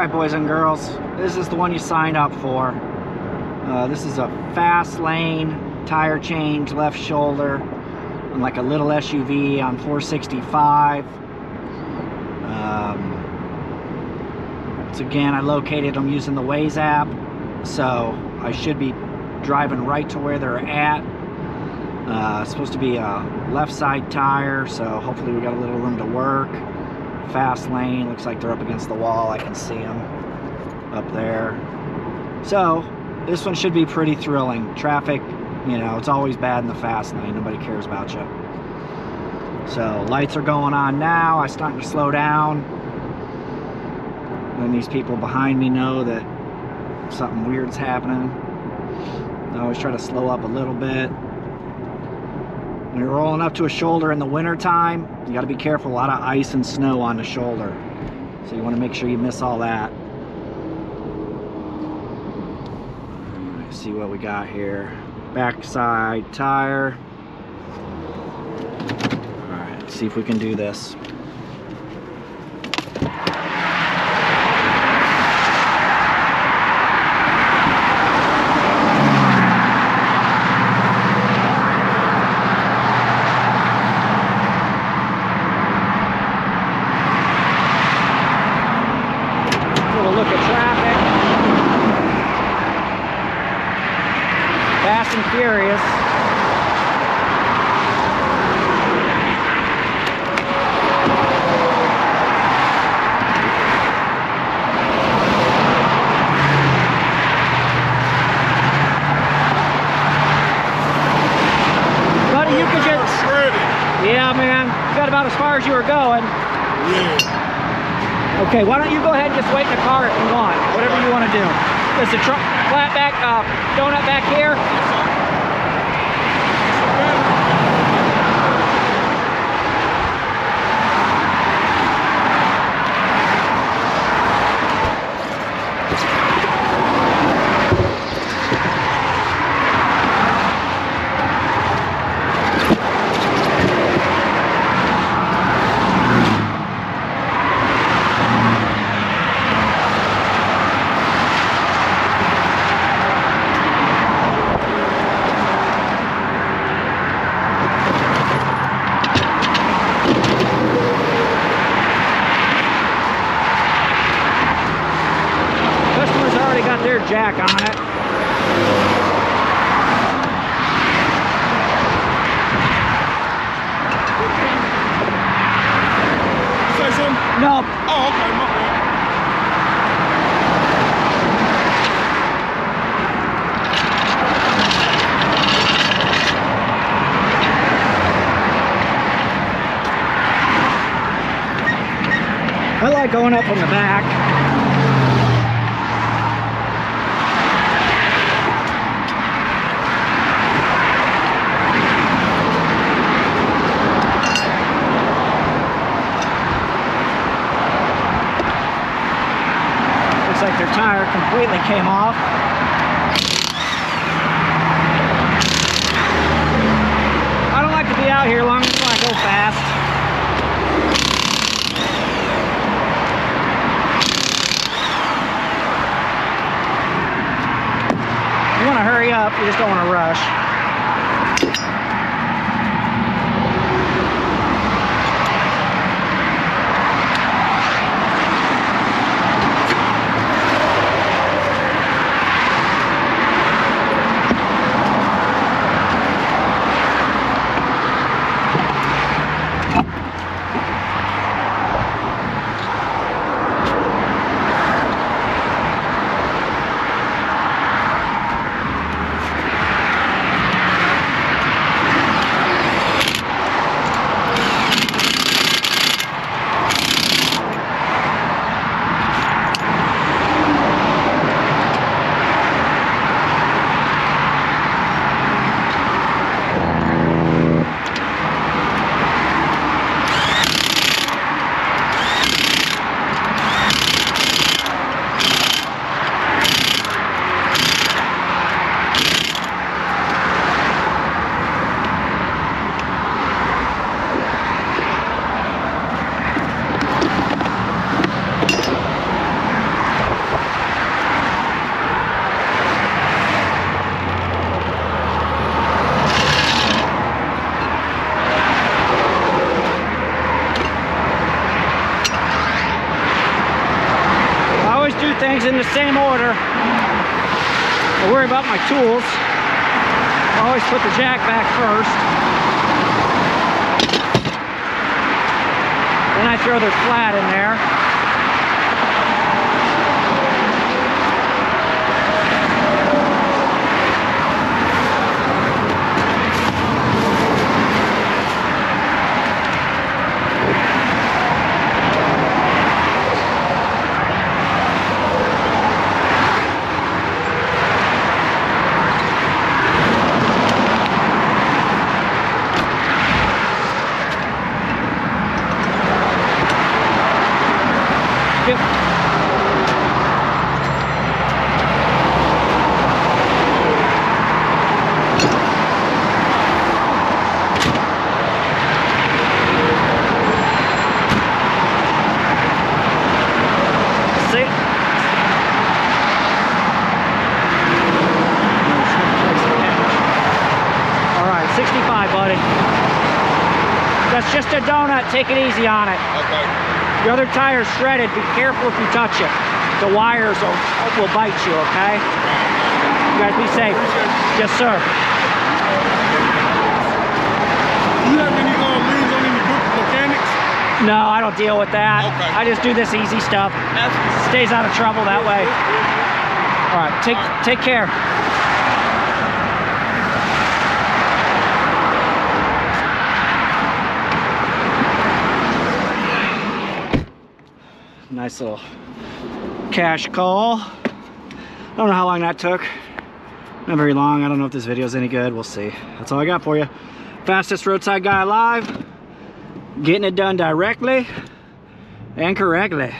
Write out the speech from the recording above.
Alright, boys and girls, this is the one you signed up for. This is a Fastlane tire change, left shoulder, on like a little SUV on 465. Once again, I located them using the Waze app, so I should be driving right to where they're at. It's supposed to be a left side tire, so hopefully we got a little room to work. Fast lane, looks like they're up against the wall. I can see them up there. So this one should be pretty thrilling. Traffic, you know, it's always bad in the fast lane. Nobody cares about you. So lights are going on now. I'm starting to slow down. And these people behind me know that something weird's happening. I always try to slow up a little bit. When you're rolling up to a shoulder in the winter time, you got to be careful. A lot of ice and snow on the shoulder, so you want to make sure you miss all that. Let's see what we got here. Backside tire. All right, let's see if we can do this. Look at traffic. Fast and furious. Buddy, you could just... Yeah, man. You got about as far as you were going. Yeah. Okay, why don't you go ahead and just wait in the car if you want, whatever you want to do. There's a flat back, donut back here. Their jack on it. Say something? No. Oh, okay, my bad. I like going up from the back. Like their tire completely came off. I don't like to be out here long as I go fast. You want to hurry up, you just don't want to rush. shorter. I worry about my tools. I always put the jack back first. Then I throw their flat in there. Yep. See? All right, 65, buddy. That's just a donut. Take it easy on it. Okay. Your other tire's shredded. Be careful if you touch it. The wires will bite you, okay? You guys be safe. Yes, sir. You have any liens on any book mechanics? No, I don't deal with that. Okay. I just do this easy stuff. Stays out of trouble that way. All right, take care. Nice little cash call. I don't know how long that took. Not very long. I don't know if this video is any good. We'll see. That's all I got for you. Fastest roadside guy alive. Getting it done directly and correctly.